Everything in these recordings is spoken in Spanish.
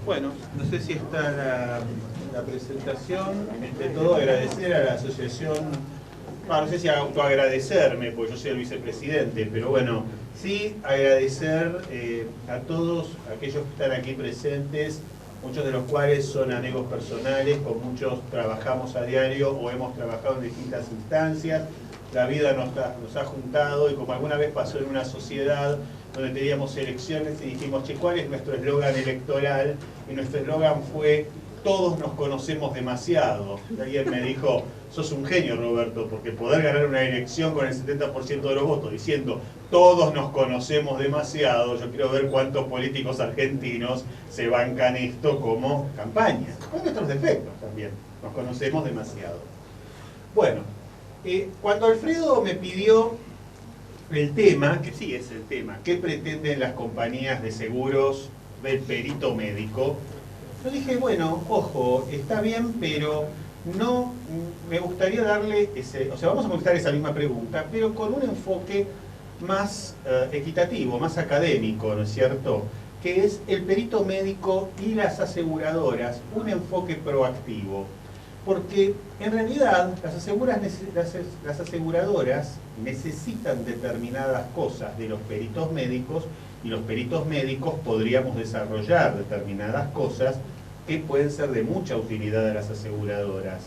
Bueno, no sé si está la presentación. De todo, agradecer a la asociación, no sé si autoagradecerme, porque yo soy el vicepresidente, pero bueno, sí agradecer a todos aquellos que están aquí presentes, muchos de los cuales son amigos personales, con muchos trabajamos a diario o hemos trabajado en distintas instancias. La vida nos ha juntado y como alguna vez pasó en una sociedad donde teníamos elecciones y dijimos, che, ¿cuál es nuestro eslogan electoral? Y nuestro eslogan fue, todos nos conocemos demasiado. Y alguien me dijo, sos un genio, Roberto, porque poder ganar una elección con el 70% de los votos diciendo, todos nos conocemos demasiado, yo quiero ver cuántos políticos argentinos se bancan esto como campaña. Con nuestros defectos también, nos conocemos demasiado. Bueno, cuando Alfredo me pidió el tema, que sí es el tema, ¿qué pretenden las compañías de seguros del perito médico? Yo dije, bueno, ojo, está bien, pero no me gustaría darle ese, o sea, vamos a contestar esa misma pregunta, pero con un enfoque más equitativo, más académico, ¿no es cierto? Que es el perito médico y las aseguradoras, un enfoque proactivo. Porque en realidad las aseguradoras necesitan determinadas cosas de los peritos médicos y los peritos médicos podríamos desarrollar determinadas cosas que pueden ser de mucha utilidad a las aseguradoras.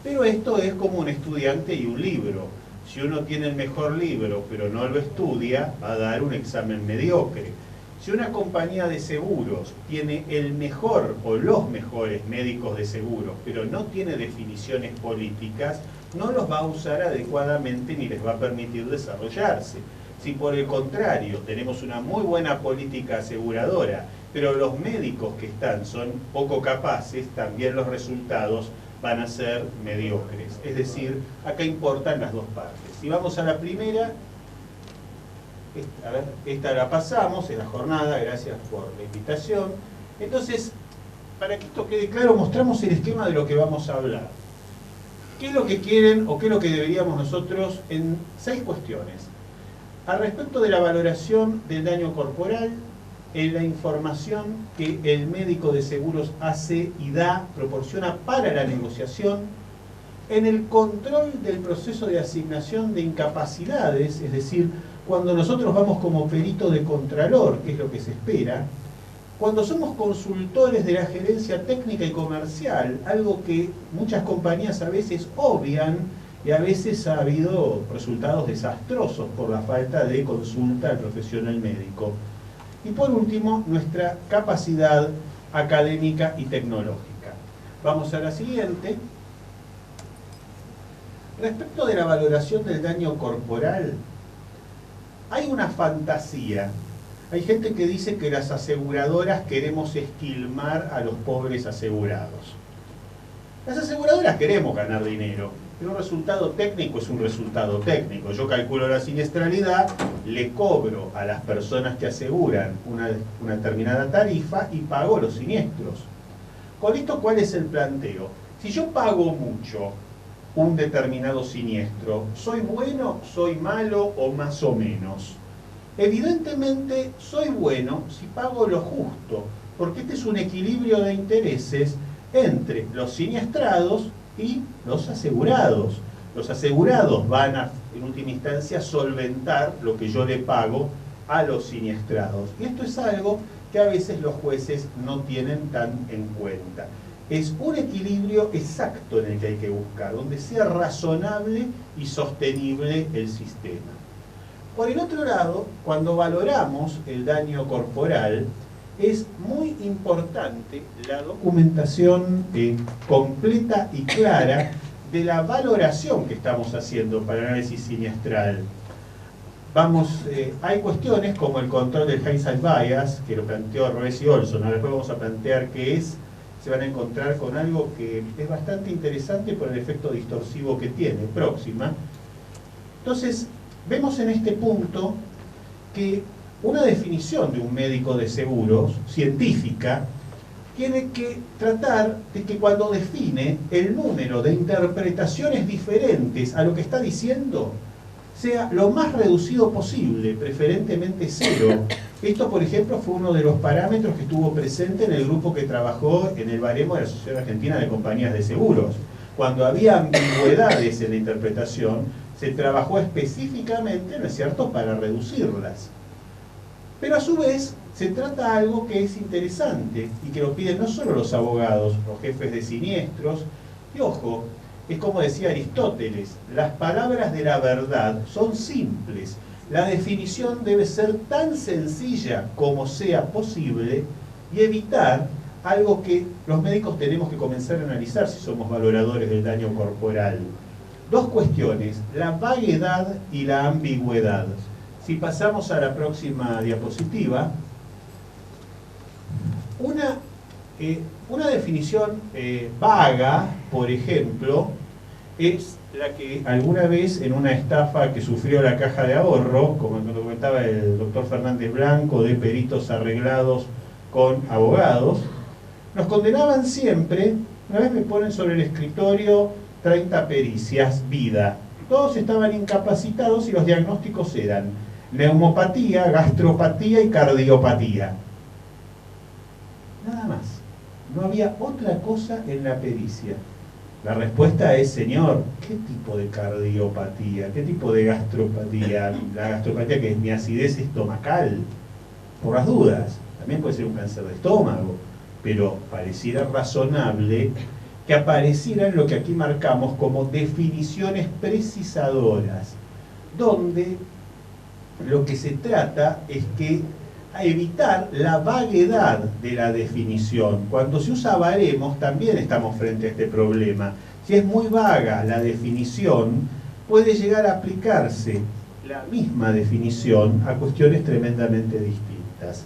Pero esto es como un estudiante y un libro. Si uno tiene el mejor libro pero no lo estudia, va a dar un examen mediocre. Si una compañía de seguros tiene el mejor o los mejores médicos de seguros, pero no tiene definiciones políticas, no los va a usar adecuadamente ni les va a permitir desarrollarse. Si por el contrario tenemos una muy buena política aseguradora, pero los médicos que están son poco capaces, también los resultados van a ser mediocres. Es decir, acá importan las dos partes. Si vamos a la primera, a ver, esta la pasamos en la jornada, gracias por la invitación. Entonces, para que esto quede claro, mostramos el esquema de lo que vamos a hablar. ¿Qué es lo que quieren o qué es lo que deberíamos nosotros en 6 cuestiones? Al respecto de la valoración del daño corporal, en la información que el médico de seguros hace y da, proporciona para la negociación, en el control del proceso de asignación de incapacidades, es decir, cuando nosotros vamos como perito de contralor, que es lo que se espera, cuando somos consultores de la gerencia técnica y comercial, algo que muchas compañías a veces obvian y a veces ha habido resultados desastrosos por la falta de consulta al profesional médico. Y por último, nuestra capacidad académica y tecnológica. Vamos a la siguiente. Respecto de la valoración del daño corporal, hay una fantasía. Hay gente que dice que las aseguradoras queremos esquilmar a los pobres asegurados. Las aseguradoras queremos ganar dinero, pero un resultado técnico es un resultado técnico. Yo calculo la siniestralidad, le cobro a las personas que aseguran una determinada tarifa y pago los siniestros. Con esto, ¿cuál es el planteo? Si yo pago mucho un determinado siniestro, ¿soy bueno, soy malo o más o menos? Evidentemente soy bueno si pago lo justo, porque este es un equilibrio de intereses entre los siniestrados y los asegurados. Los asegurados van a, en última instancia, solventar lo que yo le pago a los siniestrados. Y esto es algo que a veces los jueces no tienen tan en cuenta. Es un equilibrio exacto en el que hay que buscar, donde sea razonable y sostenible el sistema. Por el otro lado, cuando valoramos el daño corporal, es muy importante la documentación completa y clara de la valoración que estamos haciendo para el análisis siniestral. Hay cuestiones como el control del hindsight bias, que lo planteó Roes y Olson. Ahora después vamos a plantear qué es. Se van a encontrar con algo que es bastante interesante por el efecto distorsivo que tiene. Próxima. Entonces, vemos en este punto que una definición de un médico de seguros, científica, tiene que tratar de que cuando define el número de interpretaciones diferentes a lo que está diciendo, sea lo más reducido posible, preferentemente 0, Esto, por ejemplo, fue uno de los parámetros que estuvo presente en el grupo que trabajó en el baremo de la Asociación Argentina de Compañías de Seguros. Cuando había ambigüedades en la interpretación, se trabajó específicamente, ¿no es cierto?, para reducirlas. Pero a su vez, se trata de algo que es interesante y que lo piden no solo los abogados, los jefes de siniestros, y ojo, es como decía Aristóteles, las palabras de la verdad son simples. La definición debe ser tan sencilla como sea posible y evitar algo que los médicos tenemos que comenzar a analizar si somos valoradores del daño corporal. Dos cuestiones, la vaguedad y la ambigüedad. Si pasamos a la próxima diapositiva, una definición vaga, por ejemplo, es la que alguna vez en una estafa que sufrió la Caja de Ahorro, como lo comentaba el doctor Fernández Blanco, de peritos arreglados con abogados, nos condenaban siempre. Una vez me ponen sobre el escritorio 30 pericias, vida. Todos estaban incapacitados y los diagnósticos eran neumopatía, gastropatía y cardiopatía. Nada más. No había otra cosa en la pericia. La respuesta es, señor, ¿qué tipo de cardiopatía? ¿Qué tipo de gastropatía? La gastropatía, que es mi acidez estomacal. Por las dudas. También puede ser un cáncer de estómago. Pero pareciera razonable que aparecieran lo que aquí marcamos como definiciones precisadoras, donde lo que se trata es que a evitar la vaguedad de la definición. Cuando se usa baremos también estamos frente a este problema. Si es muy vaga la definición, puede llegar a aplicarse la misma definición a cuestiones tremendamente distintas.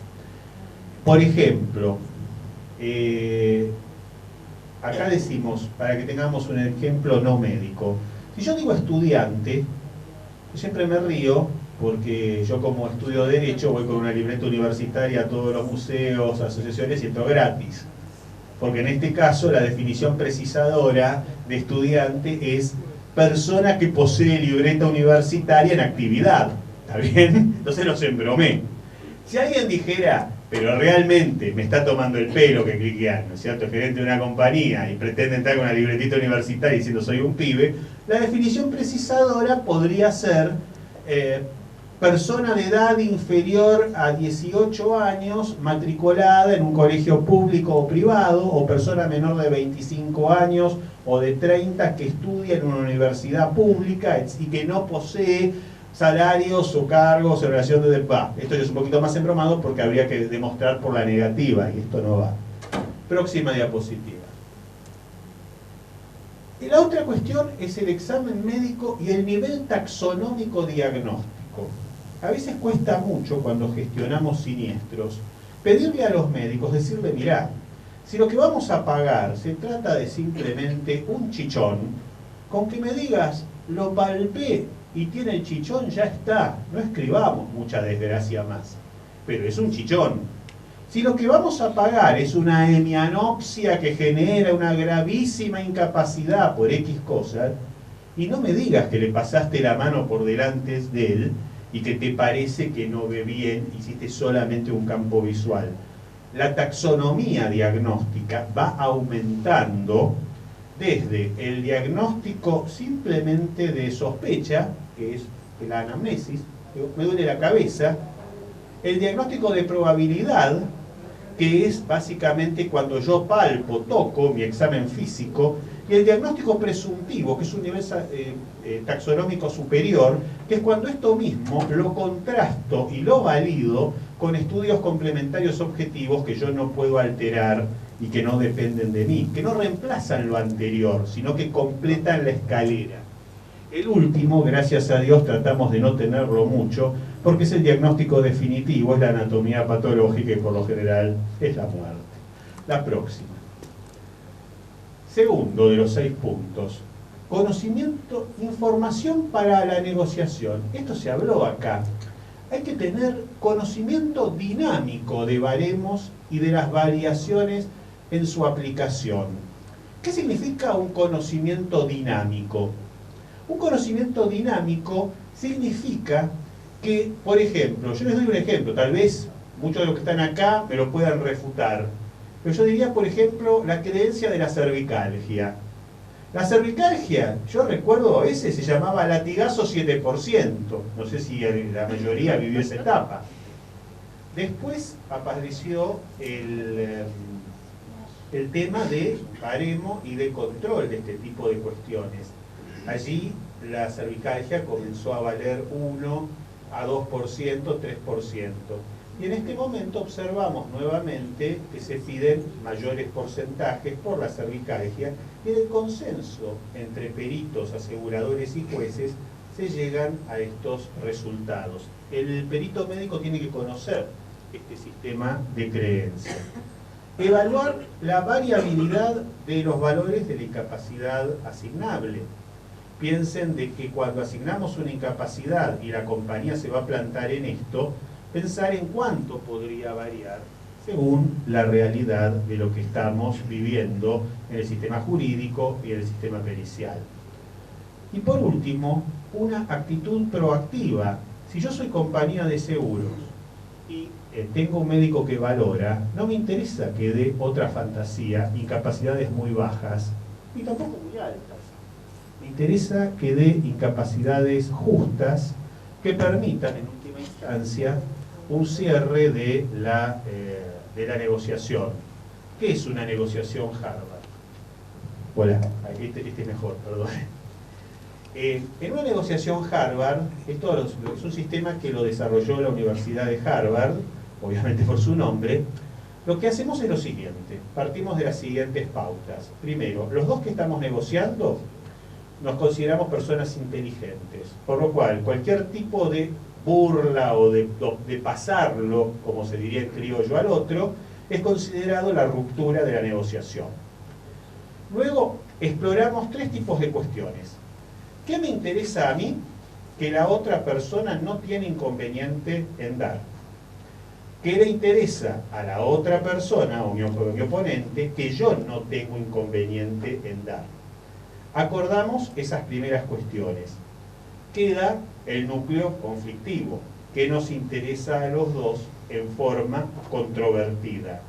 Por ejemplo, acá decimos, para que tengamos un ejemplo no médico, si yo digo estudiante, yo siempre me río, porque yo como estudio Derecho voy con una libreta universitaria a todos los museos, asociaciones y entro gratis. Porque en este caso la definición precisadora de estudiante es persona que posee libreta universitaria en actividad. ¿Está bien? Entonces los embromé. Si alguien dijera, pero realmente me está tomando el pelo que cliquean, ¿no es cierto?, el gerente de una compañía y pretende entrar con una libretita universitaria diciendo soy un pibe, la definición precisadora podría ser persona de edad inferior a 18 años matriculada en un colegio público o privado, o persona menor de 25 años o de 30 que estudia en una universidad pública y que no posee salarios o cargos en relación de... esto ya es un poquito más embromado porque habría que demostrar por la negativa y esto no va. Próxima diapositiva. Y la otra cuestión es el examen médico y el nivel taxonómico diagnóstico. A veces cuesta mucho cuando gestionamos siniestros pedirle a los médicos, decirle, mirá, si lo que vamos a pagar se trata de simplemente un chichón, con que me digas, lo palpé y tiene el chichón, ya está, no escribamos mucha desgracia más, pero es un chichón. Si lo que vamos a pagar es una hemianopsia que genera una gravísima incapacidad por X cosas, y no me digas que le pasaste la mano por delante de él y que te parece que no ve bien, hiciste solamente un campo visual. La taxonomía diagnóstica va aumentando desde el diagnóstico simplemente de sospecha, que es la anamnesis, me duele la cabeza, el diagnóstico de probabilidad, que es básicamente cuando yo palpo, toco, mi examen físico, y el diagnóstico presuntivo, que es un nivel taxonómico superior, que es cuando esto mismo lo contrasto y lo valido con estudios complementarios objetivos que yo no puedo alterar y que no dependen de mí, que no reemplazan lo anterior, sino que completan la escalera. El último, gracias a Dios, tratamos de no tenerlo mucho, porque es el diagnóstico definitivo, es la anatomía patológica y por lo general es la muerte. La próxima. Segundo de los 6 puntos. Conocimiento, información para la negociación. Esto se habló acá. Hay que tener conocimiento dinámico de baremos y de las variaciones en su aplicación. ¿Qué significa un conocimiento dinámico? Un conocimiento dinámico significa que, por ejemplo, yo les doy un ejemplo, tal vez muchos de los que están acá me lo puedan refutar. Pero yo diría, por ejemplo, la creencia de la cervicalgia. La cervicalgia, yo recuerdo, a veces se llamaba latigazo 7%. No sé si la mayoría vivió esa etapa. Después apareció el tema de baremo y de control de este tipo de cuestiones. Allí la cervicalgia comenzó a valer 1 a 2%, 3%. Y en este momento observamos nuevamente que se piden mayores porcentajes por la cervicalgia y en el consenso entre peritos, aseguradores y jueces se llegan a estos resultados. El perito médico tiene que conocer este sistema de creencia. Evaluar la variabilidad de los valores de la incapacidad asignable. Piensen de que cuando asignamos una incapacidad y la compañía se va a plantar en esto, pensar en cuánto podría variar según la realidad de lo que estamos viviendo en el sistema jurídico y en el sistema pericial. Y por último, una actitud proactiva. Si yo soy compañía de seguros y tengo un médico que valora, no me interesa que dé otra fantasía, incapacidades muy bajas, y tampoco muy altas. Me interesa que dé incapacidades justas que permitan, en última instancia, un cierre de la negociación. ¿Qué es una negociación Harvard? Hola, este es mejor, perdón. En una negociación Harvard, esto es un sistema que lo desarrolló la Universidad de Harvard, obviamente por su nombre. Lo que hacemos es lo siguiente, partimos de las siguientes pautas. Primero, los dos que estamos negociando nos consideramos personas inteligentes, por lo cual cualquier tipo de burla o de pasarlo, como se diría en criollo, al otro, es considerado la ruptura de la negociación. Luego, exploramos 3 tipos de cuestiones. ¿Qué me interesa a mí que la otra persona no tiene inconveniente en dar? ¿Qué le interesa a la otra persona o mi oponente que yo no tengo inconveniente en dar? Acordamos esas primeras cuestiones. Queda el núcleo conflictivo, que nos interesa a los dos en forma controvertida.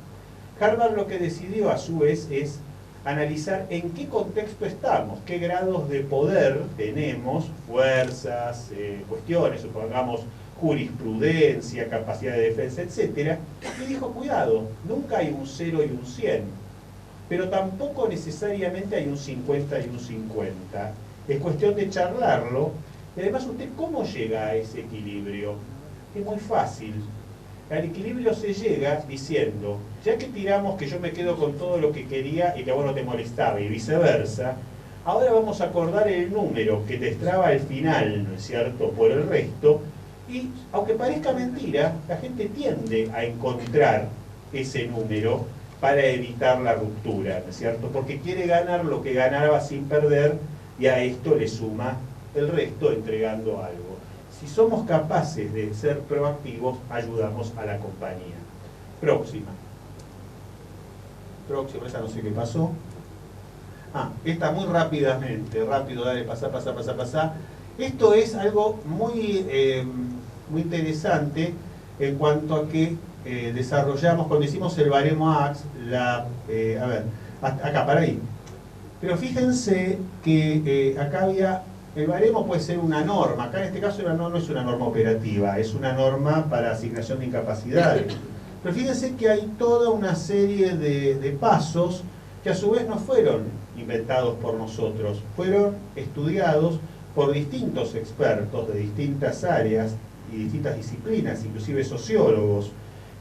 Harvard lo que decidió a su vez es analizar en qué contexto estamos, qué grados de poder tenemos, fuerzas, cuestiones, supongamos jurisprudencia, capacidad de defensa, etc. Y dijo, cuidado, nunca hay un 0 y un 100, pero tampoco necesariamente hay un 50 y un 50. Es cuestión de charlarlo. Y además, ¿usted cómo llega a ese equilibrio? Es muy fácil. Al equilibrio se llega diciendo, ya que tiramos que yo me quedo con todo lo que quería y que a vos no te molestaba y viceversa, ahora vamos a acordar el número que te extraba al final, ¿no es cierto?, por el resto, y aunque parezca mentira, la gente tiende a encontrar ese número para evitar la ruptura, ¿no es cierto?, porque quiere ganar lo que ganaba sin perder y a esto le suma el resto entregando algo. Si somos capaces de ser proactivos, ayudamos a la compañía. Próxima, esa no sé qué pasó. Esta muy rápidamente, rápido, dale, pasá. Esto es algo muy, muy interesante en cuanto a que desarrollamos, cuando hicimos el baremo AX, acá, para ahí. Pero fíjense que acá había... El baremo puede ser una norma, acá en este caso no es una norma operativa, es una norma para asignación de incapacidades. Pero fíjense que hay toda una serie de pasos que a su vez no fueron inventados por nosotros, fueron estudiados por distintos expertos de distintas áreas y distintas disciplinas, inclusive sociólogos.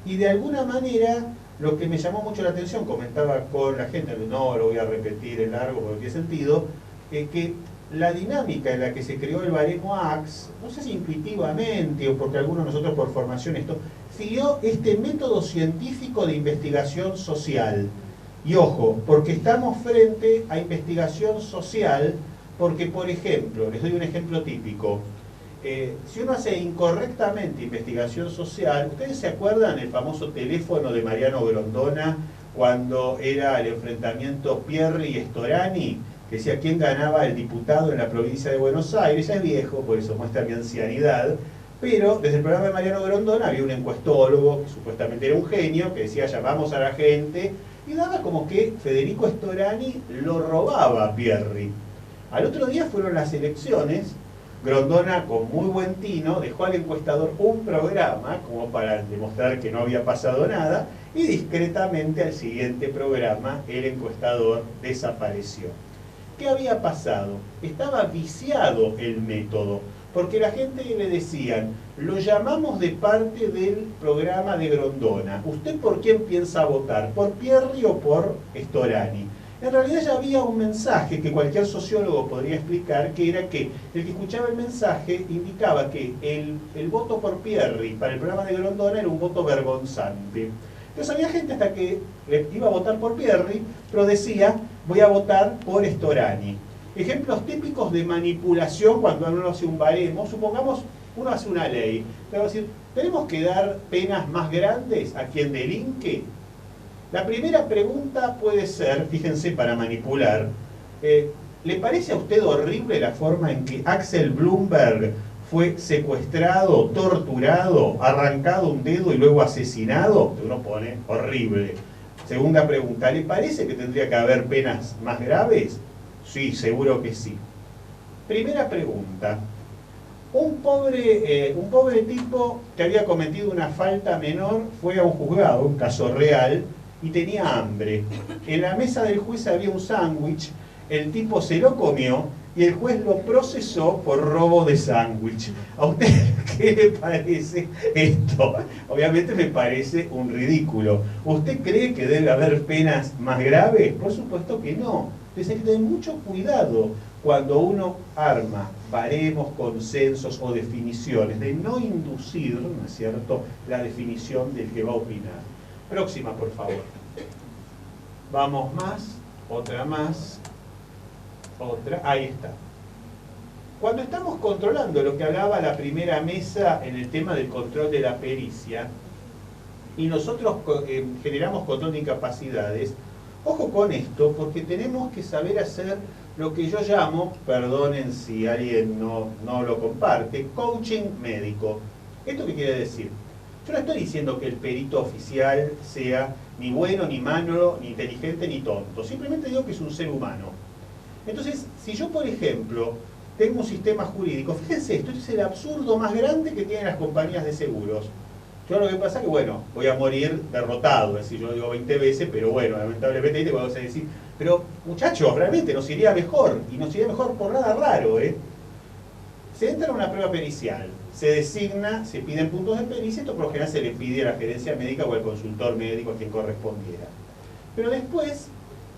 Y de alguna manera, lo que me llamó mucho la atención, comentaba con la gente, no lo voy a repetir en largo porque tiene sentido, que la dinámica en la que se creó el baremo AX, no sé si intuitivamente o porque algunos de nosotros por formación siguió este método científico de investigación social. Y ojo, porque estamos frente a investigación social, porque por ejemplo, les doy un ejemplo típico, si uno hace incorrectamente investigación social, ¿ustedes se acuerdan el famoso teléfono de Mariano Grondona cuando era el enfrentamiento Pierri y Storani? Que decía quién ganaba el diputado en la provincia de Buenos Aires. Ya es viejo, por eso muestra mi ancianidad, Pero desde el programa de Mariano Grondona había un encuestólogo que supuestamente era un genio, que decía llamamos a la gente, y daba como que Federico Storani lo robaba a Pierri. Al otro día fueron las elecciones, Grondona con muy buen tino dejó al encuestador un programa como para demostrar que no había pasado nada, y discretamente al siguiente programa el encuestador desapareció. ¿Qué había pasado? Estaba viciado el método, porque la gente le decían, lo llamamos de parte del programa de Grondona. ¿Usted por quién piensa votar? ¿Por Pierri o por Storani? En realidad ya había un mensaje que cualquier sociólogo podría explicar, que era que el que escuchaba el mensaje indicaba que el voto por Pierri para el programa de Grondona era un voto vergonzante. Entonces había gente hasta que iba a votar por Pierri, pero decía, voy a votar por Storani. Ejemplos típicos de manipulación cuando uno hace un baremo, supongamos uno hace una ley, pero va a decir, ¿tenemos que dar penas más grandes a quien delinque? La primera pregunta puede ser, fíjense para manipular, ¿le parece a usted horrible la forma en que Axel Bloomberg fue secuestrado, torturado, arrancado un dedo y luego asesinado? Uno pone horrible. Segunda pregunta, ¿le parece que tendría que haber penas más graves? Sí, seguro que sí. Primera pregunta. Un pobre tipo que había cometido una falta menor fue a un juzgado, un caso real, y tenía hambre. En la mesa del juez había un sándwich, el tipo se lo comió y el juez lo procesó por robo de sándwich. ¿A usted qué le parece esto? Obviamente me parece un ridículo. ¿Usted cree que debe haber penas más graves? Por supuesto que no. Entonces hay que tener mucho cuidado cuando uno arma baremos, consensos o definiciones, de no inducir, ¿no es cierto?, la definición del que va a opinar. Próxima, por favor. Vamos más, otra más, otra, ahí está. Cuando estamos controlando lo que hablaba la primera mesa en el tema del control de la pericia, y nosotros generamos control de incapacidades, ojo con esto, porque tenemos que saber hacer lo que yo llamo, perdonen si alguien no lo comparte, coaching médico. ¿Esto qué quiere decir? Yo no estoy diciendo que el perito oficial sea ni bueno, ni malo, ni inteligente, ni tonto. Simplemente digo que es un ser humano. Entonces, si yo, por ejemplo, tengo un sistema jurídico, fíjense, esto es el absurdo más grande que tienen las compañías de seguros. Yo lo que pasa es que, bueno, voy a morir derrotado, es decir, yo lo digo 20 veces, pero bueno, lamentablemente te puedo decir, pero muchachos, realmente nos iría mejor, y nos iría mejor por nada raro, ¿eh? Se entra a una prueba pericial, se designa, se piden puntos de pericia, esto por lo general se le pide a la gerencia médica o al consultor médico a quien correspondiera. Pero después,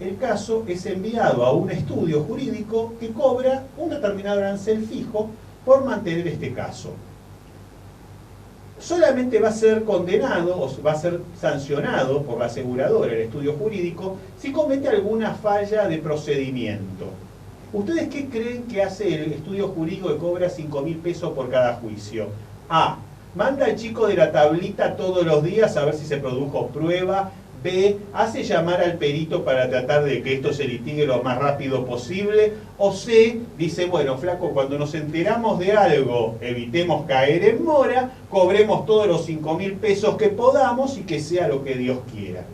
el caso es enviado a un estudio jurídico que cobra un determinado arancel fijo por mantener este caso. Solamente va a ser condenado o va a ser sancionado por la aseguradora, el estudio jurídico, si comete alguna falla de procedimiento. ¿Ustedes qué creen que hace el estudio jurídico que cobra 5.000 pesos por cada juicio? A. Manda al chico de la tablita todos los días a ver si se produjo prueba. B. Hace llamar al perito para tratar de que esto se litigue lo más rápido posible. O C. Dice, bueno, flaco, cuando nos enteramos de algo, evitemos caer en mora, cobremos todos los 5.000 pesos que podamos y que sea lo que Dios quiera.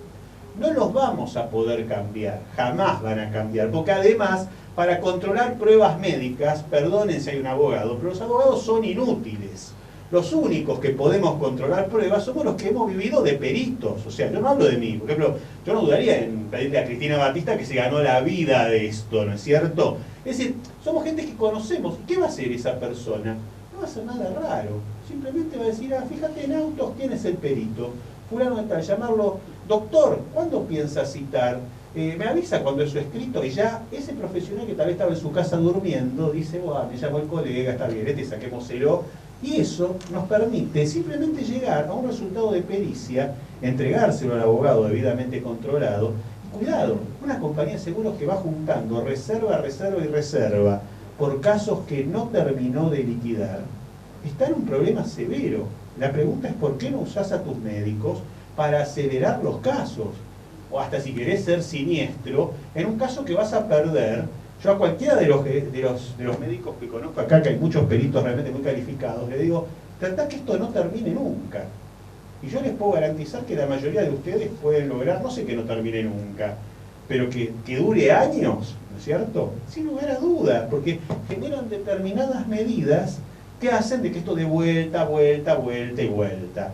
No los vamos a poder cambiar, jamás van a cambiar, porque además, para controlar pruebas médicas, perdonen si hay un abogado, pero los abogados son inútiles. Los únicos que podemos controlar pruebas somos los que hemos vivido de peritos. O sea, yo no hablo de mí. Por ejemplo, yo no dudaría en pedirle a Cristina Batista que se ganó la vida de esto, ¿no es cierto? Es decir, somos gente que conocemos. ¿Qué va a hacer esa persona? No va a hacer nada raro. Simplemente va a decir, fíjate en autos, ¿quién es el perito? Fulano de tal, llamarlo, doctor, ¿cuándo piensa citar? Me avisa cuando eso escrito, y ya ese profesional que tal vez estaba en su casa durmiendo, dice, me llamó el colega, está bien, saquémoselo. Y eso nos permite simplemente llegar a un resultado de pericia, entregárselo al abogado debidamente controlado. Y cuidado, una compañía de seguros que va juntando reserva, reserva y reserva por casos que no terminó de liquidar, está en un problema severo. La pregunta es ¿por qué no usás a tus médicos para acelerar los casos? O hasta si querés ser siniestro, en un caso que vas a perder. Yo a cualquiera de los médicos que conozco acá, que hay muchos peritos realmente muy calificados, le digo, tratá que esto no termine nunca. Y yo les puedo garantizar que la mayoría de ustedes pueden lograr, no sé que no termine nunca, pero que dure años, ¿no es cierto? Sin lugar a dudas, porque generan determinadas medidas que hacen de que esto dé vuelta, vuelta, vuelta y vuelta.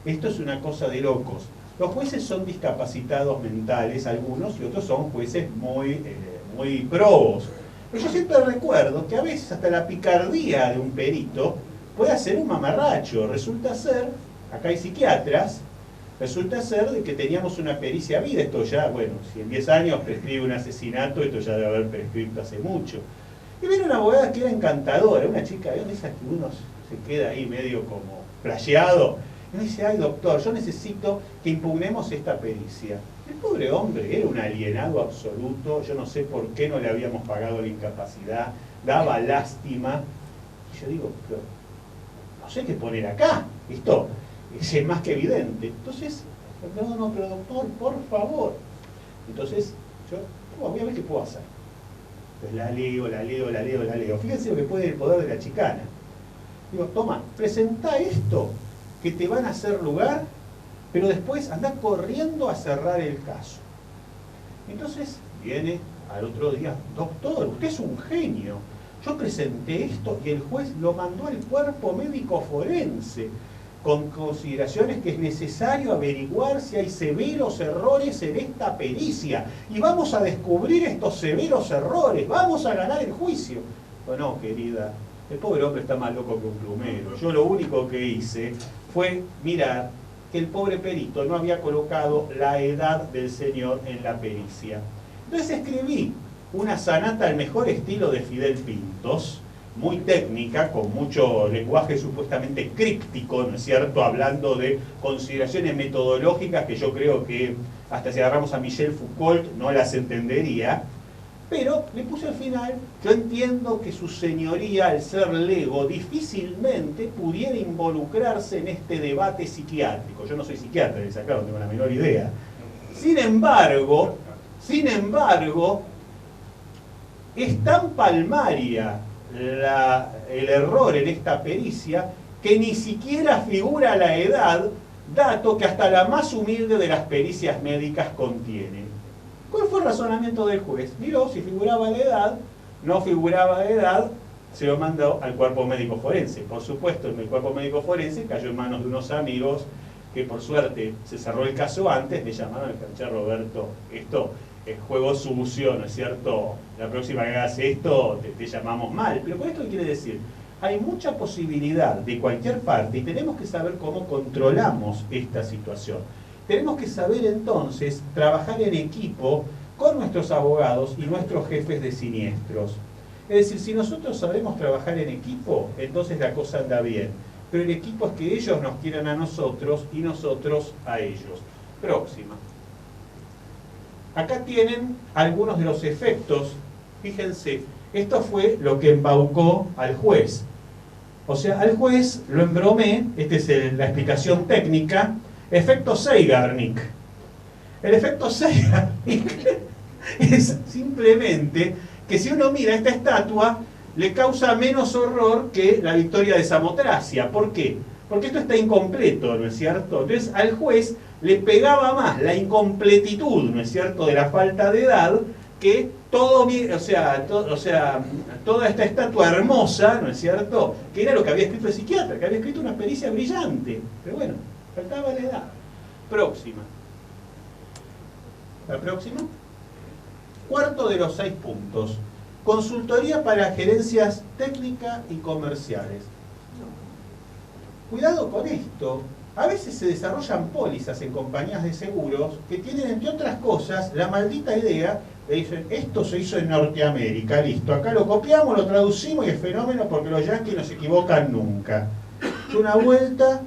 Esto es una cosa de locos. Los jueces son discapacitados mentales, algunos, y otros son jueces muy probos. Pero yo siempre recuerdo que a veces hasta la picardía de un perito puede ser un mamarracho. Resulta ser, acá hay psiquiatras, resulta ser de que teníamos una pericia vida. Esto ya, bueno, si en 10 años prescribe un asesinato, esto ya debe haber prescrito hace mucho. Y viene una abogada que era encantadora, una chica de esas que uno se queda ahí medio como flasheado. Y me dice, ay doctor, yo necesito que impugnemos esta pericia. El pobre hombre era un alienado absoluto, yo no sé por qué no le habíamos pagado la incapacidad, daba lástima. Y yo digo, pero no sé qué poner acá, esto es más que evidente. Entonces, no, pero doctor, por favor. Entonces, yo voy a ver qué puedo hacer. Entonces la leo. Fíjense lo que puede el poder de la chicana. Digo, toma, presentá esto, que te van a hacer lugar, pero después anda corriendo a cerrar el caso. Entonces viene al otro día, doctor, usted es un genio. Yo presenté esto y el juez lo mandó al cuerpo médico forense, con consideraciones que es necesario averiguar si hay severos errores en esta pericia. Y vamos a descubrir estos severos errores, vamos a ganar el juicio. Bueno, querida, el pobre hombre está más loco que un plumero. Yo lo único que hice fue mirar que el pobre perito no había colocado la edad del señor en la pericia. Entonces escribí una sanata al mejor estilo de Fidel Pintos, muy técnica, con mucho lenguaje supuestamente críptico, ¿no es cierto?, hablando de consideraciones metodológicas que yo creo que hasta si agarramos a Michel Foucault no las entendería, pero le puse al final, yo entiendo que su señoría, al ser lego, difícilmente pudiera involucrarse en este debate psiquiátrico. Yo no soy psiquiatra, les aclaro, no tengo la menor idea. Sin embargo, es tan palmaria el error en esta pericia que ni siquiera figura la edad, dato que hasta la más humilde de las pericias médicas contiene. ¿Cuál fue el razonamiento del juez? Miró si figuraba la edad, no figuraba la edad, se lo mandó al cuerpo médico forense. Por supuesto, el cuerpo médico forense cayó en manos de unos amigos que por suerte se cerró el caso antes, me llamaron, che, Roberto, esto es juego sucio, ¿no es cierto? La próxima que hagas esto, te llamamos mal. Pero con esto, ¿qué quiere decir? Hay mucha posibilidad de cualquier parte y tenemos que saber cómo controlamos esta situación. Tenemos que saber entonces trabajar en equipo con nuestros abogados y nuestros jefes de siniestros. Es decir, si nosotros sabemos trabajar en equipo, entonces la cosa anda bien. Pero el equipo es que ellos nos quieran a nosotros y nosotros a ellos. Próxima. Acá tienen algunos de los efectos. Fíjense, esto fue lo que embaucó al juez. O sea, al juez lo embromé, esta es la explicación técnica, efecto Zeigarnik. El efecto Zeigarnik es simplemente que si uno mira esta estatua, le causa menos horror que la victoria de Samotracia. ¿Por qué? Porque esto está incompleto, ¿no es cierto? Entonces al juez le pegaba más la incompletitud, ¿no es cierto?, de la falta de edad, que todo, toda esta estatua hermosa, ¿no es cierto?, que era lo que había escrito el psiquiatra, que había escrito una pericia brillante. Pero bueno, faltaba la edad. Próxima. La próxima. Cuarto de los 6 puntos. Consultoría para gerencias técnicas y comerciales. Cuidado con esto. A veces se desarrollan pólizas en compañías de seguros que tienen, entre otras cosas, la maldita idea de dicen, esto se hizo en Norteamérica, listo, acá lo copiamos, lo traducimos y es fenómeno porque los yanquis no se equivocan nunca. Yo una vuelta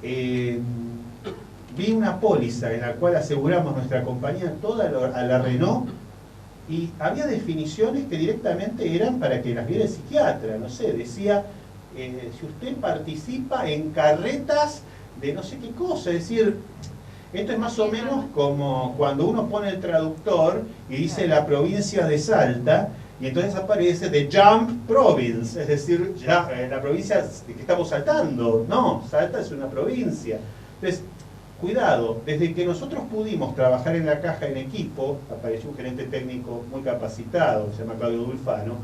vi una póliza en la cual aseguramos nuestra compañía toda a la Renault y había definiciones que directamente eran para que las viera el psiquiatra, no sé, decía, si usted participa en carretas de no sé qué cosa, es decir, Esto es más o menos como cuando uno pone el traductor y dice la provincia de Salta, y entonces aparece The Jump Province, es decir, ya, la provincia que estamos saltando. No, Salta es una provincia. Entonces, cuidado, desde que nosotros pudimos trabajar en la caja en equipo, apareció un gerente técnico muy capacitado, se llama Claudio Dulfano,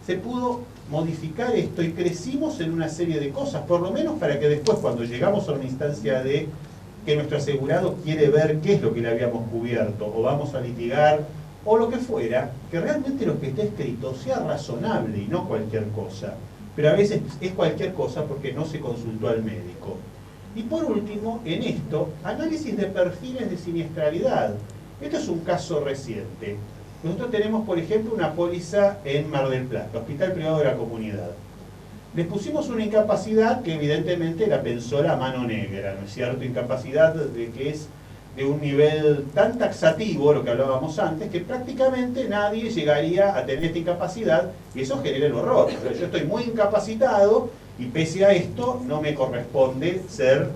se pudo modificar esto y crecimos en una serie de cosas, por lo menos para que después, cuando llegamos a una instancia de que nuestro asegurado quiere ver qué es lo que le habíamos cubierto, o vamos a litigar, o lo que fuera, que realmente lo que esté escrito sea razonable y no cualquier cosa. Pero a veces es cualquier cosa porque no se consultó al médico. Y por último, en esto, análisis de perfiles de siniestralidad. Esto es un caso reciente. Nosotros tenemos, por ejemplo, una póliza en Mar del Plata, Hospital Privado de la Comunidad. Les pusimos una incapacidad que evidentemente la pensó la mano negra, ¿no es cierto? Incapacidad de que es de un nivel tan taxativo, lo que hablábamos antes, que prácticamente nadie llegaría a tener esta incapacidad y eso genera el horror. Yo estoy muy incapacitado y pese a esto no me corresponde ser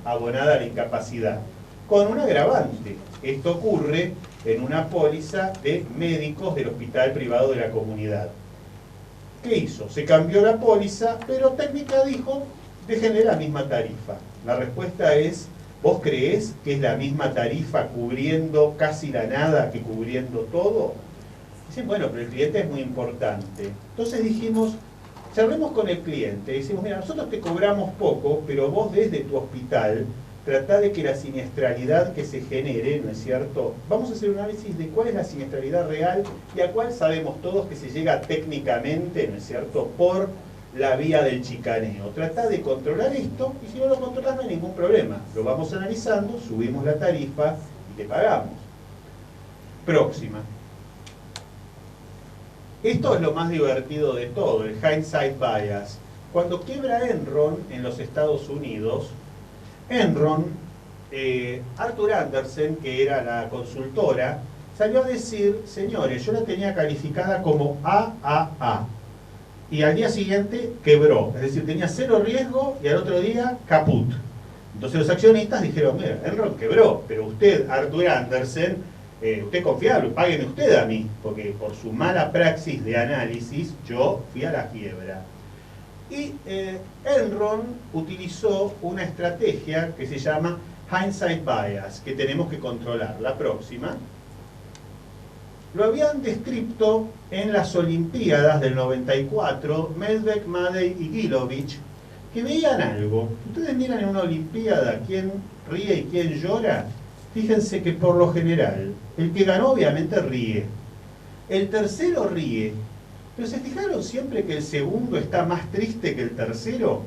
abonada a la incapacidad. Con un agravante, esto ocurre en una póliza de médicos del Hospital Privado de la Comunidad. ¿Qué hizo? Se cambió la póliza, pero técnica dijo, déjenle la misma tarifa. La respuesta es, ¿vos creés que es la misma tarifa cubriendo casi la nada que cubriendo todo? Dicen, bueno, pero el cliente es muy importante. Entonces dijimos, charlemos con el cliente. Decimos, mira, nosotros te cobramos poco, pero vos desde tu hospital tratá de que la siniestralidad que se genere, ¿no es cierto? Vamos a hacer un análisis de cuál es la siniestralidad real y a cuál sabemos todos que se llega técnicamente, ¿no es cierto?, por la vía del chicaneo. Tratá de controlar esto y si no lo controlas no hay ningún problema. Lo vamos analizando, subimos la tarifa y te pagamos. Próxima. Esto es lo más divertido de todo, el hindsight bias. Cuando quiebra Enron en los Estados Unidos, Enron, Arthur Andersen, que era la consultora, salió a decir, señores, yo la tenía calificada como AAA. Y al día siguiente quebró, es decir, tenía cero riesgo y al otro día caput. Entonces los accionistas dijeron, mira, Enron quebró, pero usted, Arthur Andersen, usted es confiable, págueme usted a mí, porque por su mala praxis de análisis yo fui a la quiebra. Y Enron utilizó una estrategia que se llama hindsight bias, que tenemos que controlar. La próxima. Lo habían descrito en las Olimpiadas del 94, Medvedev, Madej y Gilovic, que veían algo. Ustedes miran en una Olimpiada quién ríe y quién llora. Fíjense que por lo general, el que ganó obviamente ríe. El tercero ríe. ¿Pero se fijaron siempre que el segundo está más triste que el tercero?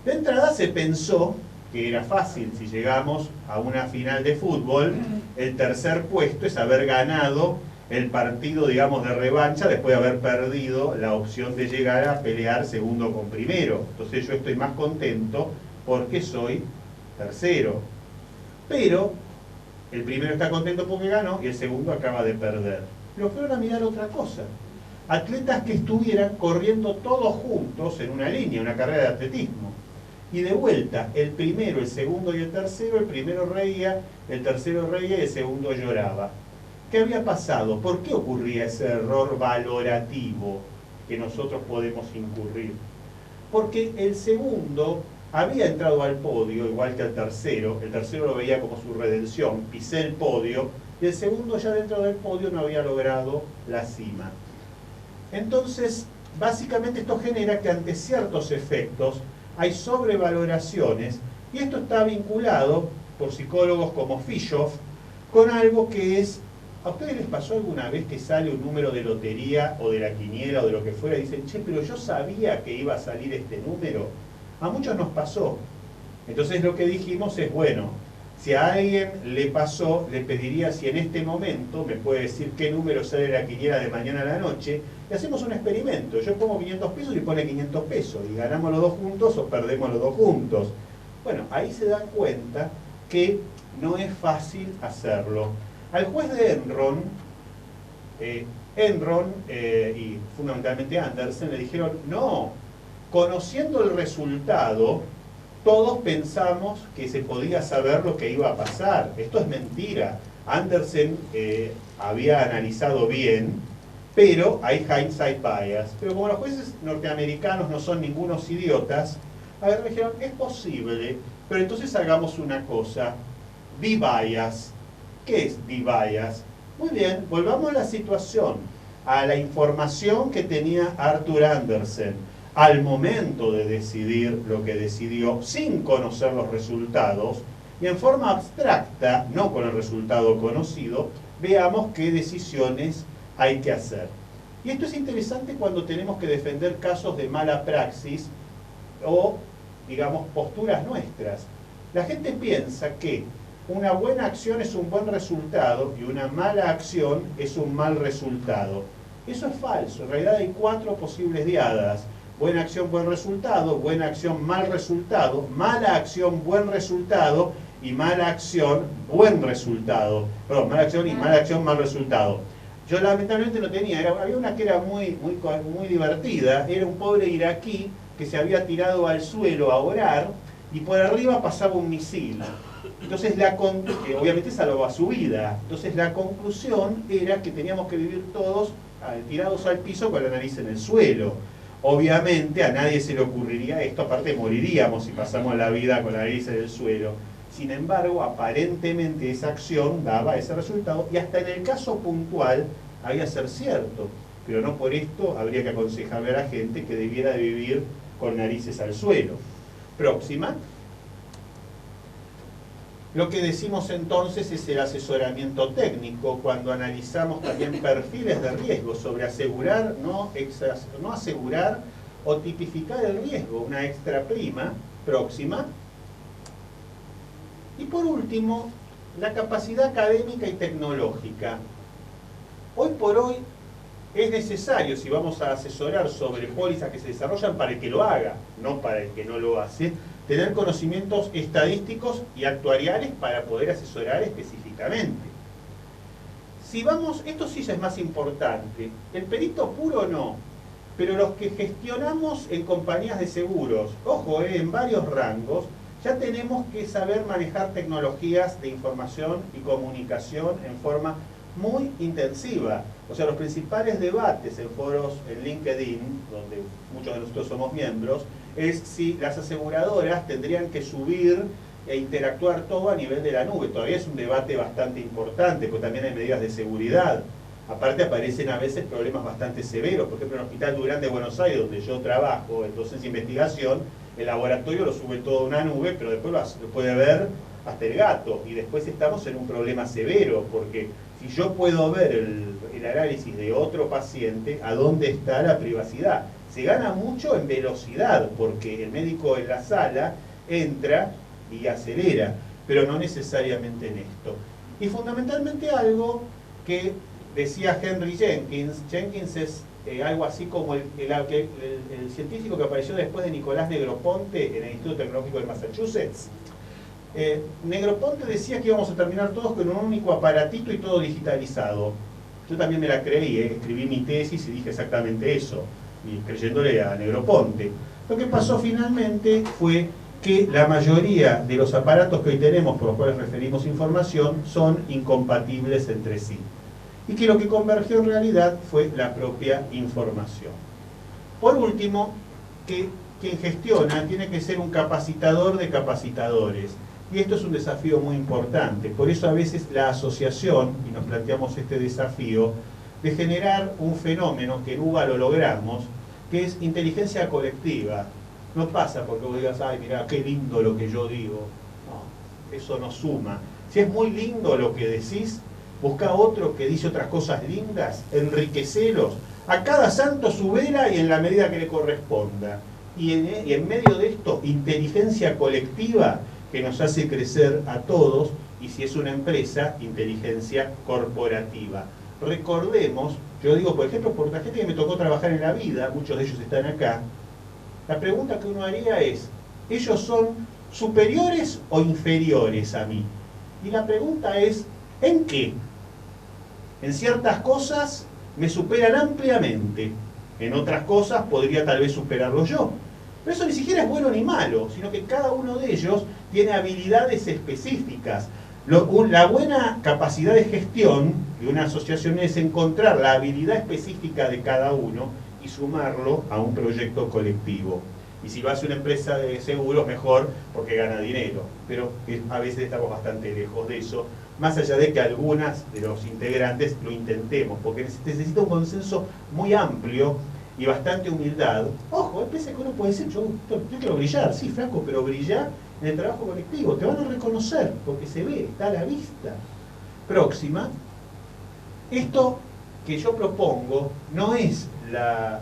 De entrada se pensó que era fácil, si llegamos a una final de fútbol, el tercer puesto es haber ganado el partido, digamos, de revancha después de haber perdido la opción de llegar a pelear segundo con primero. Entonces yo estoy más contento porque soy tercero. Pero el primero está contento porque ganó y el segundo acaba de perder. Pero fueron a mirar otra cosa. Atletas que estuvieran corriendo todos juntos en una línea, una carrera de atletismo. Y de vuelta, el primero, el segundo y el tercero, el primero reía, el tercero reía y el segundo lloraba. ¿Qué había pasado? ¿Por qué ocurría ese error valorativo que nosotros podemos incurrir? Porque el segundo había entrado al podio, igual que el tercero lo veía como su redención, pisé el podio, y el segundo ya dentro del podio no había logrado la cima. Entonces, básicamente esto genera que ante ciertos efectos hay sobrevaloraciones, y esto está vinculado por psicólogos como Fischoff con algo que es, ¿a ustedes les pasó alguna vez que sale un número de lotería o de la quiniela o de lo que fuera y dicen, che, pero yo sabía que iba a salir este número? A muchos nos pasó. Entonces lo que dijimos es, bueno, si a alguien le pasó, le pediría si en este momento me puede decir qué número sale la quiniela de mañana a la noche, y hacemos un experimento. Yo pongo 500 pesos y pone 500 pesos, y ganamos los dos juntos o perdemos los dos juntos. Bueno, ahí se dan cuenta que no es fácil hacerlo. Al juez de Enron y fundamentalmente Andersen le dijeron, no, conociendo el resultado, todos pensamos que se podía saber lo que iba a pasar. Esto es mentira. Andersen había analizado bien, pero hay hindsight bias. Pero como los jueces norteamericanos no son ningunos idiotas, a ver, me dijeron, es posible, pero entonces hagamos una cosa, D-bias. ¿Qué es D-bias? Muy bien, volvamos a la situación, a la información que tenía Arthur Andersen al momento de decidir lo que decidió sin conocer los resultados, y en forma abstracta, no con el resultado conocido, veamos qué decisiones hay que hacer. Y esto es interesante cuando tenemos que defender casos de mala praxis o, digamos, posturas nuestras. La gente piensa que una buena acción es un buen resultado y una mala acción es un mal resultado. Eso es falso. En realidad hay 4 posibles diadas. Buena acción, buen resultado. Buena acción, mal resultado. Mala acción, buen resultado. Y mala acción, buen resultado. Perdón, mala acción y mala acción, mal resultado. Yo lamentablemente no tenía. Había una que era muy divertida. Era un pobre iraquí que se había tirado al suelo a orar y por arriba pasaba un misil. Entonces, que obviamente salvaba su vida. Entonces la conclusión era que teníamos que vivir todos tirados al piso con la nariz en el suelo. Obviamente a nadie se le ocurriría esto, aparte moriríamos si pasamos la vida con la nariz en el suelo. Sin embargo, aparentemente esa acción daba ese resultado y hasta en el caso puntual había ser cierto. Pero no por esto habría que aconsejarle a la gente que debiera de vivir con narices al suelo. Próxima. Lo que decimos entonces es el asesoramiento técnico, cuando analizamos también perfiles de riesgo sobre asegurar, no asegurar o tipificar el riesgo, una extra prima. Próxima. Y por último, la capacidad académica y tecnológica. Hoy por hoy es necesario, si vamos a asesorar sobre pólizas que se desarrollan, para el que lo haga, no para el que no lo hace, tener conocimientos estadísticos y actuariales para poder asesorar específicamente. Si vamos, esto sí es más importante, el perito puro no, pero los que gestionamos en compañías de seguros, ojo, en varios rangos, ya tenemos que saber manejar tecnologías de información y comunicación en forma muy intensiva. O sea, los principales debates en foros en LinkedIn, donde muchos de nosotros somos miembros, es si las aseguradoras tendrían que subir e interactuar todo a nivel de la nube. Todavía es un debate bastante importante, porque también hay medidas de seguridad. Aparte aparecen a veces problemas bastante severos. Por ejemplo, en el Hospital Durán de Buenos Aires, donde yo trabajo, entonces investigación, el laboratorio lo sube todo a una nube, pero después lo puede ver hasta el gato. Y después estamos en un problema severo, porque si yo puedo ver el análisis de otro paciente, ¿a dónde está la privacidad? Se gana mucho en velocidad, porque el médico en la sala entra y acelera, pero no necesariamente en esto. Y fundamentalmente algo que decía Henry Jenkins. Jenkins es algo así como el científico que apareció después de Nicolás Negroponte en el Instituto Tecnológico de Massachusetts. Negroponte decía que íbamos a terminar todos con un único aparatito y todo digitalizado. Yo también me la creí, escribí mi tesis y dije exactamente eso, y creyéndole a Negroponte. Lo que pasó finalmente fue que la mayoría de los aparatos que hoy tenemos, por los cuales referimos información, son incompatibles entre sí. Y que lo que convergió en realidad fue la propia información. Por último, que quien gestiona tiene que ser un capacitador de capacitadores. Y esto es un desafío muy importante. Por eso a veces la asociación, y nos planteamos este desafío, de generar un fenómeno que en UBA lo logramos, que es inteligencia colectiva. No pasa porque vos digas, ay, mirá, qué lindo lo que yo digo. No, eso no suma. Si es muy lindo lo que decís, busca otro que dice otras cosas lindas, enriquecelos. A cada santo su vela y en la medida que le corresponda. Y en medio de esto, inteligencia colectiva que nos hace crecer a todos, y si es una empresa, inteligencia corporativa. Recordemos, yo digo, por ejemplo, por la gente que me tocó trabajar en la vida, muchos de ellos están acá, la pregunta que uno haría es, ¿ellos son superiores o inferiores a mí? Y la pregunta es, ¿en qué? En ciertas cosas me superan ampliamente, en otras cosas podría tal vez superarlos yo. Pero eso ni siquiera es bueno ni malo, sino que cada uno de ellos tiene habilidades específicas. La buena capacidad de gestión de una asociación es encontrar la habilidad específica de cada uno y sumarlo a un proyecto colectivo. Y si lo hace una empresa de seguros, mejor, porque gana dinero. Pero a veces estamos bastante lejos de eso, más allá de que algunas de los integrantes lo intentemos, porque necesita un consenso muy amplio y bastante humildad. Ojo, piensa que uno puede decir, yo quiero brillar, sí, Franco, pero brillar en el trabajo colectivo. Te van a reconocer, porque se ve, está a la vista. Próxima. Esto que yo propongo no es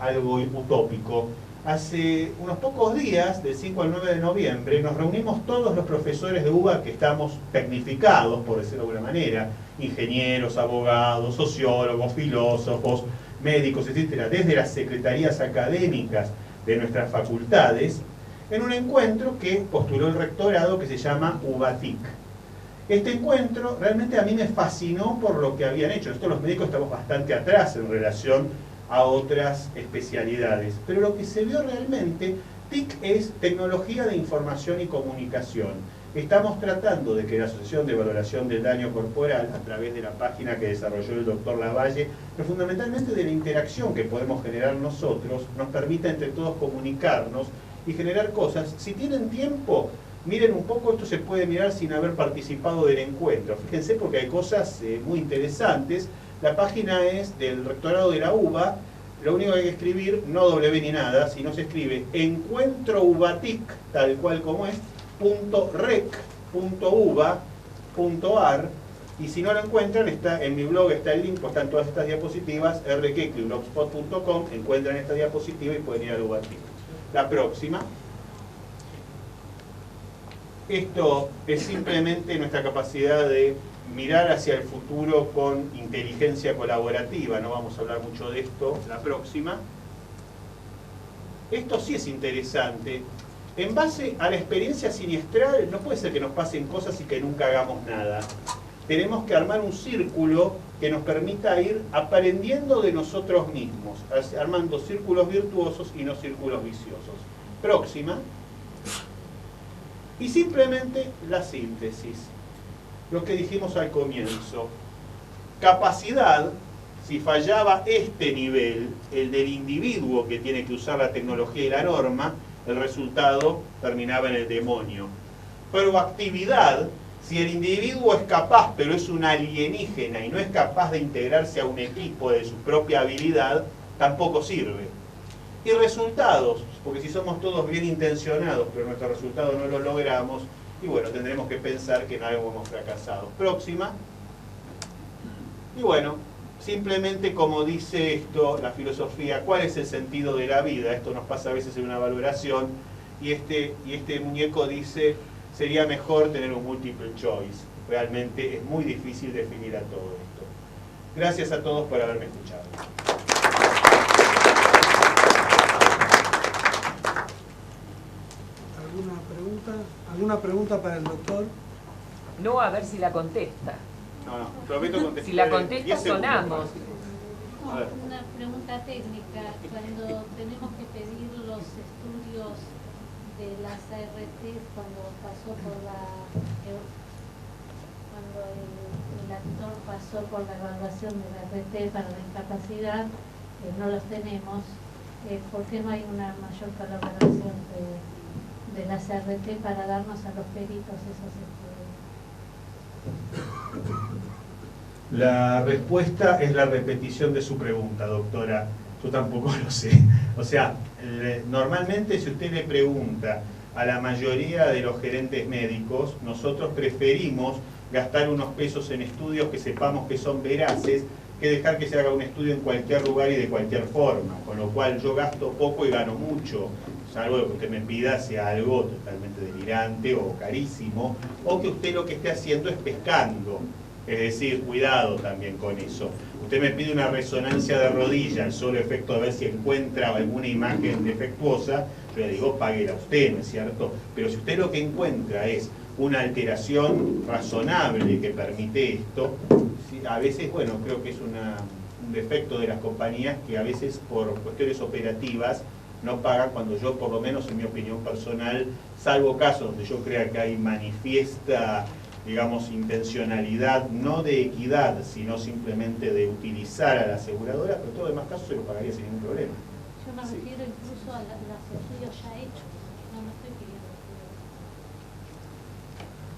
algo utópico. Hace unos pocos días, del 5 al 9 de noviembre, nos reunimos todos los profesores de UBA que estamos tecnificados, por decirlo de alguna manera, ingenieros, abogados, sociólogos, filósofos, médicos, etcétera, desde las secretarías académicas de nuestras facultades, en un encuentro que postuló el rectorado que se llama UBATIC. Este encuentro realmente a mí me fascinó por lo que habían hecho. Nosotros los médicos estamos bastante atrás en relación a otras especialidades, pero lo que se vio realmente, TIC es Tecnología de Información y Comunicación. Estamos tratando de que la Asociación de Valoración del Daño Corporal, a través de la página que desarrolló el doctor Lavalle, pero fundamentalmente de la interacción que podemos generar nosotros, nos permita entre todos comunicarnos y generar cosas. Si tienen tiempo, miren un poco, esto se puede mirar sin haber participado del encuentro. Fíjense porque hay cosas muy interesantes. La página es del rectorado de la UBA, lo único que hay que escribir, no W ni nada, sino se escribe encuentroubatic, tal cual como es, .rec.uba.ar, y si no lo encuentran, está en mi blog, está el link, pues están todas estas diapositivas, rqueclubblogspot.com, encuentran esta diapositiva y pueden ir al UBATIC. La próxima. Esto es simplemente nuestra capacidad de mirar hacia el futuro con inteligencia colaborativa, no vamos a hablar mucho de esto, la próxima. Esto sí es interesante. En base a la experiencia siniestral, no puede ser que nos pasen cosas y que nunca hagamos nada. Tenemos que armar un círculo que nos permita ir aprendiendo de nosotros mismos, armando círculos virtuosos y no círculos viciosos. Próxima. Y simplemente la síntesis. Lo que dijimos al comienzo. Capacidad, si fallaba este nivel, el del individuo que tiene que usar la tecnología y la norma, el resultado terminaba en el demonio. Proactividad, si el individuo es capaz, pero es un alienígena y no es capaz de integrarse a un equipo de su propia habilidad, tampoco sirve. Y resultados, porque si somos todos bien intencionados, pero nuestro resultado no lo logramos, y bueno, tendremos que pensar que en algo hemos fracasado. Próxima. Y bueno, simplemente como dice esto, la filosofía, ¿cuál es el sentido de la vida? Esto nos pasa a veces en una valoración, y este muñeco dice, sería mejor tener un multiple choice. Realmente es muy difícil definir a todo esto. Gracias a todos por haberme escuchado. ¿Alguna pregunta para el doctor? No, a ver si la contesta. No, prometo contestar. Si la contesta, sonamos. Una pregunta técnica. Cuando tenemos que pedir los estudios de las ART, cuando el actor pasó por la evaluación de la RT para la incapacidad, no los tenemos, ¿por qué no hay una mayor colaboración de las ART para darnos a los peritos esos estudios? La respuesta es la repetición de su pregunta, doctora. Yo tampoco lo sé. O sea, normalmente si usted le pregunta a la mayoría de los gerentes médicos, nosotros preferimos gastar unos pesos en estudios que sepamos que son veraces, que dejar que se haga un estudio en cualquier lugar y de cualquier forma. Con lo cual yo gasto poco y gano mucho. Salvo que usted me pida sea algo totalmente delirante o carísimo, o que usted lo que esté haciendo es pescando. Es decir, cuidado también con eso. Usted me pide una resonancia de rodilla, el solo efecto de ver si encuentra alguna imagen defectuosa, yo le digo, páguela usted, ¿no es cierto? Pero si usted lo que encuentra es una alteración razonable que permite esto, a veces, bueno, creo que es un defecto de las compañías que a veces por cuestiones operativas no pagan cuando yo, por lo menos en mi opinión personal, salvo casos donde yo crea que hay manifiesta, digamos, intencionalidad, no de equidad, sino simplemente de utilizar a la aseguradora, pero todo demás casos se lo pagaría sin ningún problema. Yo me refiero incluso a los estudios ya hechos, no me estoy pidiendo estudios.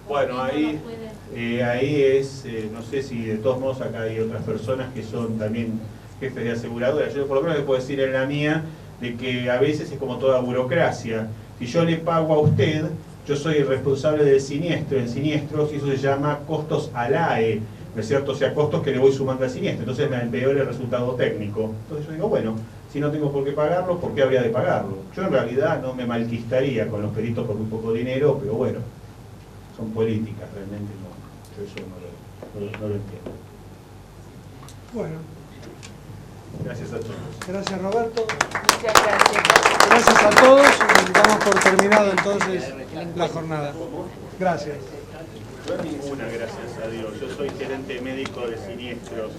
Bueno, ahí, ¿Por qué ahí es, no sé si de todos modos acá hay otras personas que son también jefes de aseguradora. Yo por lo menos les puedo decir en la mía de que a veces es como toda burocracia. Si yo le pago a usted, yo soy el responsable del siniestro. En siniestros eso se llama costos ALAE, ¿no es cierto? O sea, costos que le voy sumando al siniestro. Entonces me empeora el resultado técnico. Entonces yo digo, bueno, si no tengo por qué pagarlo, ¿por qué habría de pagarlo? Yo en realidad no me malquistaría con los peritos por muy poco dinero, pero bueno, son políticas, realmente no. Yo eso no lo entiendo. Bueno, Gracias a todos. gracias Roberto. Muchas gracias. Gracias a todos. Damos por terminado entonces la jornada. Gracias. Yo ninguna, gracias a Dios. Yo soy gerente médico de siniestros.